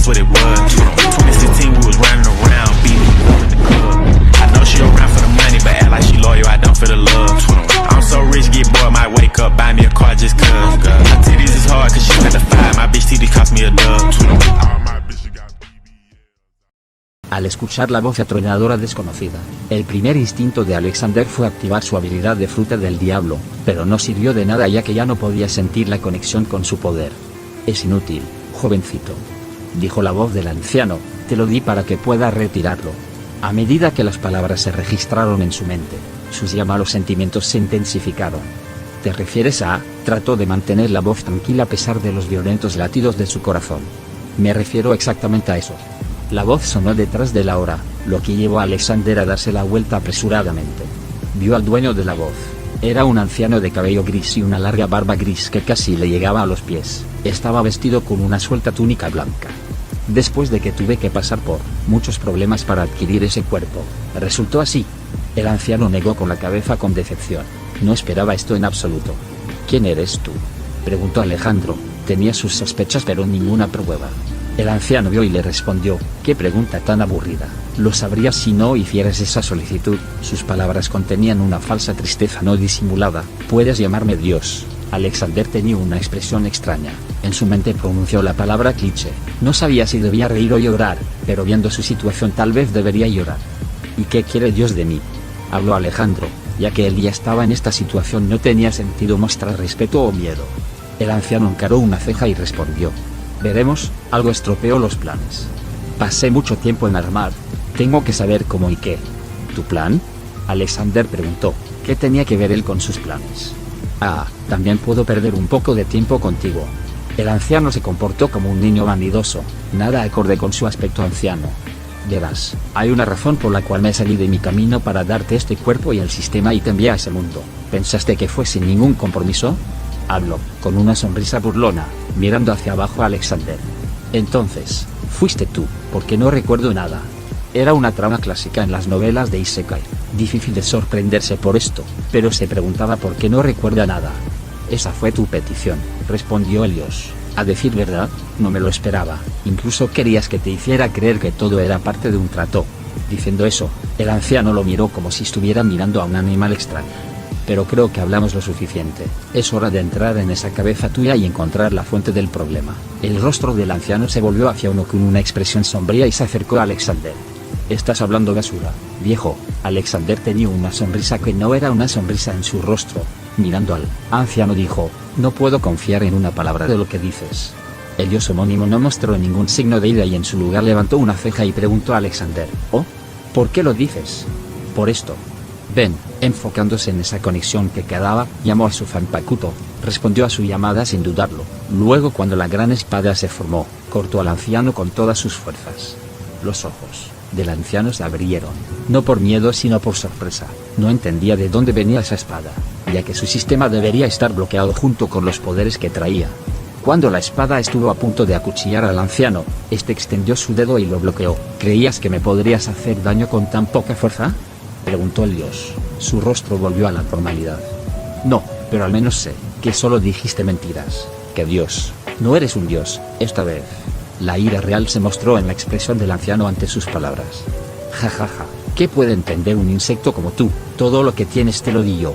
that's what it was. 2016 we was running around, beating up in the club. I know she around for the money, but act like she loyal, I don't feel the love. I'm so rich, get bored, might wake up, buy me a car just cause. My titties is hard cause she spent the 5, my bitch titties cost me a dub. Al escuchar la voz atronadora desconocida, el primer instinto de Alexander fue activar su habilidad de fruta del diablo, pero no sirvió de nada ya que ya no podía sentir la conexión con su poder. Es inútil, jovencito, dijo la voz del anciano, te lo di para que puedas retirarlo. A medida que las palabras se registraron en su mente, sus ya malos sentimientos se intensificaron. ¿Te refieres a? Trató de mantener la voz tranquila a pesar de los violentos latidos de su corazón. Me refiero exactamente a eso. La voz sonó detrás de Laura, lo que llevó a Alexander a darse la vuelta apresuradamente. Vio al dueño de la voz. Era un anciano de cabello gris y una larga barba gris que casi le llegaba a los pies. Estaba vestido con una suelta túnica blanca. Después de que tuve que pasar por muchos problemas para adquirir ese cuerpo, resultó así. El anciano negó con la cabeza con decepción. No esperaba esto en absoluto. ¿Quién eres tú?, preguntó Alejandro. Tenía sus sospechas pero ninguna prueba. El anciano vio y le respondió, «¿Qué pregunta tan aburrida? Lo sabrías si no hicieras esa solicitud». Sus palabras contenían una falsa tristeza no disimulada. «Puedes llamarme Dios». Alexander tenía una expresión extraña. En su mente pronunció la palabra cliché. No sabía si debía reír o llorar, pero viendo su situación tal vez debería llorar. «¿Y qué quiere Dios de mí?», habló Alejandro, ya que él ya estaba en esta situación. No tenía sentido mostrar respeto o miedo. El anciano encaró una ceja y respondió, «Veremos, algo estropeó los planes. Pasé mucho tiempo en armar. Tengo que saber cómo y qué». «¿Tu plan?», Alexander preguntó. ¿Qué tenía que ver él con sus planes? «Ah, también puedo perder un poco de tiempo contigo». El anciano se comportó como un niño vanidoso, nada acorde con su aspecto anciano. «Verás, hay una razón por la cual me salí de mi camino para darte este cuerpo y el sistema y te envié a ese mundo. ¿Pensaste que fue sin ningún compromiso?», habló, con una sonrisa burlona, mirando hacia abajo a Alexander. «Entonces, fuiste tú, porque no recuerdo nada». Era una trama clásica en las novelas de Isekai. Difícil de sorprenderse por esto, pero se preguntaba por qué no recuerda nada. «Esa fue tu petición», respondió Helios. «A decir verdad, no me lo esperaba. Incluso querías que te hiciera creer que todo era parte de un trato». Diciendo eso, el anciano lo miró como si estuviera mirando a un animal extraño. «Pero creo que hablamos lo suficiente. Es hora de entrar en esa cabeza tuya y encontrar la fuente del problema». El rostro del anciano se volvió hacia uno con una expresión sombría y se acercó a Alexander. «Estás hablando basura, viejo». Alexander tenía una sonrisa que no era una sonrisa en su rostro. Mirando al anciano dijo, «No puedo confiar en una palabra de lo que dices». El dios homónimo no mostró ningún signo de ira y en su lugar levantó una ceja y preguntó a Alexander, «¿Oh? ¿Por qué lo dices?». «Por esto». «Ven», enfocándose en esa conexión que quedaba, llamó a su Zanpakuto, respondió a su llamada sin dudarlo. Luego cuando la gran espada se formó, cortó al anciano con todas sus fuerzas. Los ojos del anciano se abrieron, no por miedo sino por sorpresa. No entendía de dónde venía esa espada, ya que su sistema debería estar bloqueado junto con los poderes que traía. Cuando la espada estuvo a punto de acuchillar al anciano, este extendió su dedo y lo bloqueó. «¿Creías que me podrías hacer daño con tan poca fuerza?», preguntó el dios. Su rostro volvió a la normalidad. «No, pero al menos sé que solo dijiste mentiras. Que Dios, no eres un dios, esta vez». La ira real se mostró en la expresión del anciano ante sus palabras. «Jajaja, ¿qué puede entender un insecto como tú? Todo lo que tienes te lo di yo.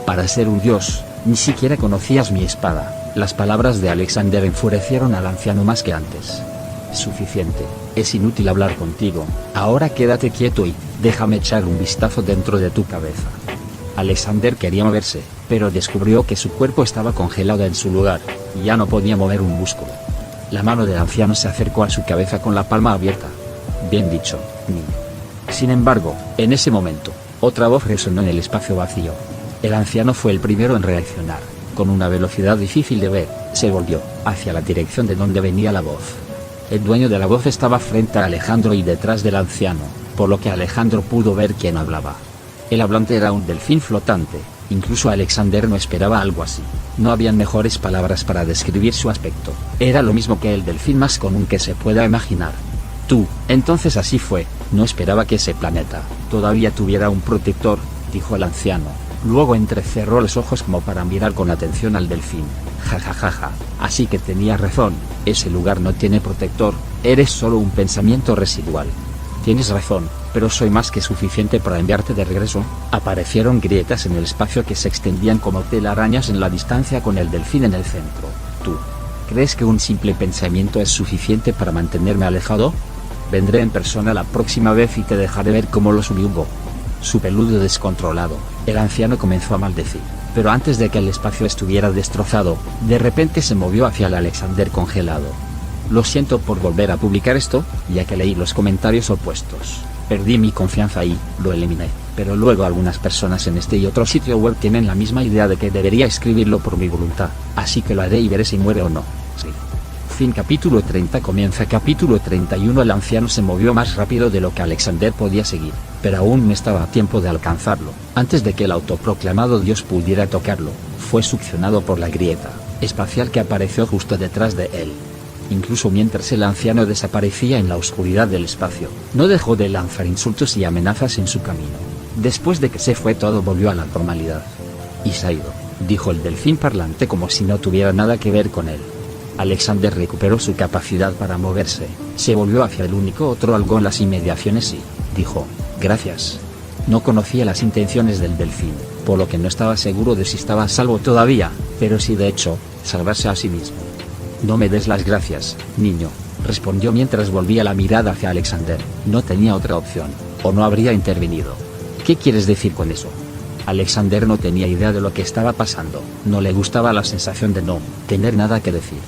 Para ser un dios, ni siquiera conocías mi espada». Las palabras de Alexander enfurecieron al anciano más que antes. «Suficiente, es inútil hablar contigo, ahora quédate quieto y déjame echar un vistazo dentro de tu cabeza». Alexander quería moverse, pero descubrió que su cuerpo estaba congelado en su lugar, y ya no podía mover un músculo. La mano del anciano se acercó a su cabeza con la palma abierta. «Bien dicho, niño». Sin embargo, en ese momento, otra voz resonó en el espacio vacío. El anciano fue el primero en reaccionar. Con una velocidad difícil de ver, se volvió hacia la dirección de donde venía la voz. El dueño de la voz estaba frente a Alejandro y detrás del anciano, por lo que Alejandro pudo ver quién hablaba. El hablante era un delfín flotante. Incluso Alexander no esperaba algo así. No habían mejores palabras para describir su aspecto. Era lo mismo que el delfín más común que se pueda imaginar. «Tú, entonces así fue, no esperaba que ese planeta todavía tuviera un protector», dijo el anciano. Luego entrecerró los ojos como para mirar con atención al delfín. Jajajaja, así que tenía razón, ese lugar no tiene protector, eres solo un pensamiento residual. Tienes razón, pero soy más que suficiente para enviarte de regreso. Aparecieron grietas en el espacio que se extendían como telarañas en la distancia con el delfín en el centro. ¿Tú crees que un simple pensamiento es suficiente para mantenerme alejado? Vendré en persona la próxima vez y te dejaré ver cómo lo subyugo. Su peludo descontrolado, el anciano comenzó a maldecir, pero antes de que el espacio estuviera destrozado, de repente se movió hacia el Alexander congelado. Lo siento por volver a publicar esto, ya que leí los comentarios opuestos. Perdí mi confianza y lo eliminé, pero luego algunas personas en este y otro sitio web tienen la misma idea de que debería escribirlo por mi voluntad, así que lo haré y veré si muere o no. Sí. Fin. Capítulo 30. Comienza capítulo 31. El anciano se movió más rápido de lo que Alexander podía seguir, pero aún no estaba a tiempo de alcanzarlo. Antes de que el autoproclamado dios pudiera tocarlo, fue succionado por la grieta espacial que apareció justo detrás de él. Incluso mientras el anciano desaparecía en la oscuridad del espacio, no dejó de lanzar insultos y amenazas en su camino. Después de que se fue, todo volvió a la normalidad. Y se ha ido, dijo el delfín parlante como si no tuviera nada que ver con él. Alexander recuperó su capacidad para moverse, se volvió hacia el único otro algo en las inmediaciones y dijo, gracias. No conocía las intenciones del delfín, por lo que no estaba seguro de si estaba a salvo todavía, pero sí de hecho, salvarse a sí mismo. No me des las gracias, niño, respondió mientras volvía la mirada hacia Alexander. No tenía otra opción, o no habría intervenido. ¿Qué quieres decir con eso? Alexander no tenía idea de lo que estaba pasando, no le gustaba la sensación de no tener nada que decir.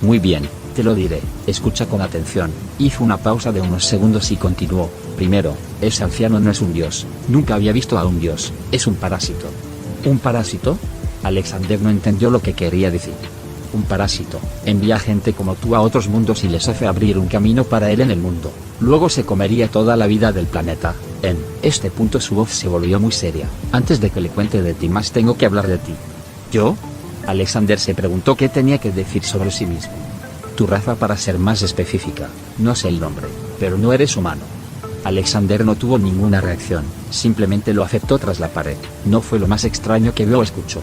Muy bien, te lo diré, escucha con atención. Hizo una pausa de unos segundos y continuó. Primero, ese anciano no es un dios, nunca había visto a un dios, es un parásito. ¿Un parásito? Alexander no entendió lo que quería decir. Un parásito envía gente como tú a otros mundos y les hace abrir un camino para él en el mundo. Luego se comería toda la vida del planeta. En este punto su voz se volvió muy seria. Antes de que le cuente de ti más tengo que hablar de ti. ¿Yo? Alexander se preguntó qué tenía que decir sobre sí mismo. Tu raza, para ser más específica, no sé el nombre, pero no eres humano. Alexander no tuvo ninguna reacción, simplemente lo aceptó tras la pared. No fue lo más extraño que vio o escuchó.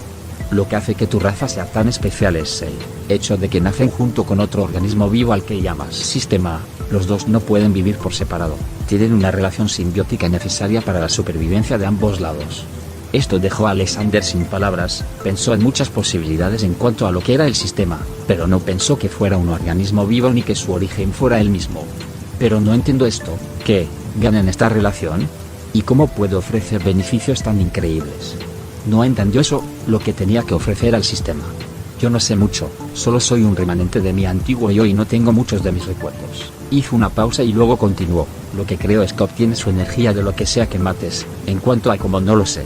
Lo que hace que tu raza sea tan especial es el hecho de que nacen junto con otro organismo vivo al que llamas sistema. Los dos no pueden vivir por separado, tienen una relación simbiótica necesaria para la supervivencia de ambos lados. Esto dejó a Alexander sin palabras, pensó en muchas posibilidades en cuanto a lo que era el sistema, pero no pensó que fuera un organismo vivo ni que su origen fuera el mismo. Pero no entiendo esto, ¿qué gana en esta relación? ¿Y cómo puede ofrecer beneficios tan increíbles? No entendió eso, lo que tenía que ofrecer al sistema. Yo no sé mucho, solo soy un remanente de mi antiguo yo y no tengo muchos de mis recuerdos. Hizo una pausa y luego continuó, lo que creo es que obtiene su energía de lo que sea que mates, en cuanto a cómo no lo sé.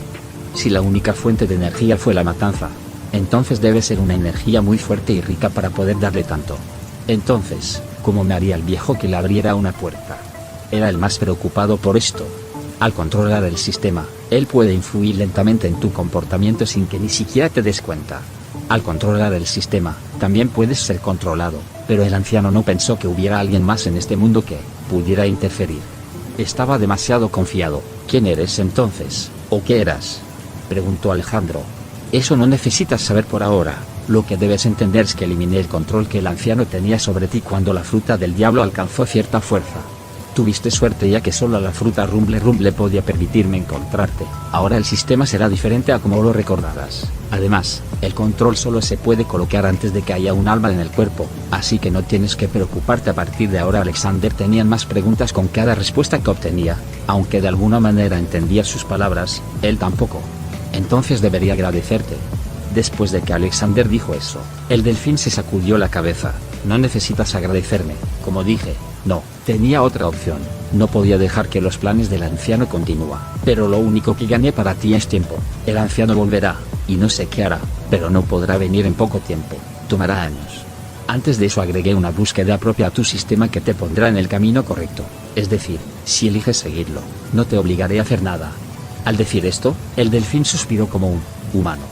Si la única fuente de energía fue la matanza, entonces debe ser una energía muy fuerte y rica para poder darle tanto. Entonces, ¿cómo me haría el viejo que le abriera una puerta? Era el más preocupado por esto. Al controlar el sistema, él puede influir lentamente en tu comportamiento sin que ni siquiera te des cuenta. Al controlar el sistema, también puedes ser controlado, pero el anciano no pensó que hubiera alguien más en este mundo que pudiera interferir. Estaba demasiado confiado. ¿Quién eres entonces, o qué eras?, preguntó Alejandro. Eso no necesitas saber por ahora, lo que debes entender es que eliminé el control que el anciano tenía sobre ti cuando la fruta del diablo alcanzó cierta fuerza. Tuviste suerte ya que solo la fruta Rumble podía permitirme encontrarte. Ahora el sistema será diferente a como lo recordarás. Además, el control solo se puede colocar antes de que haya un alma en el cuerpo, así que no tienes que preocuparte a partir de ahora. Alexander tenía más preguntas con cada respuesta que obtenía, aunque de alguna manera entendía sus palabras, él tampoco. Entonces debería agradecerte. Después de que Alexander dijo eso, el delfín se sacudió la cabeza. No necesitas agradecerme, como dije. No, tenía otra opción, no podía dejar que los planes del anciano continúen. Pero lo único que gané para ti es tiempo. El anciano volverá, y no sé qué hará, pero no podrá venir en poco tiempo, tomará años. Antes de eso agregué una búsqueda propia a tu sistema que te pondrá en el camino correcto. Es decir, si eliges seguirlo, no te obligaré a hacer nada. Al decir esto, el delfín suspiró como un humano.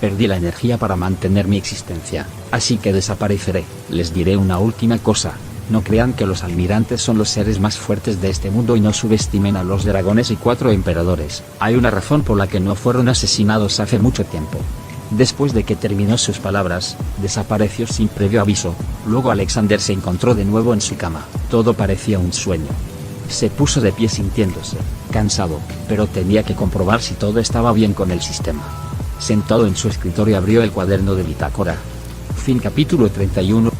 Perdí la energía para mantener mi existencia, así que desapareceré. Les diré una última cosa. No crean que los almirantes son los seres más fuertes de este mundo y no subestimen a los dragones y 4 emperadores. Hay una razón por la que no fueron asesinados hace mucho tiempo. Después de que terminó sus palabras, desapareció sin previo aviso. Luego Alexander se encontró de nuevo en su cama. Todo parecía un sueño. Se puso de pie sintiéndose cansado, pero tenía que comprobar si todo estaba bien con el sistema. Sentado en su escritorio abrió el cuaderno de bitácora. Fin capítulo 31.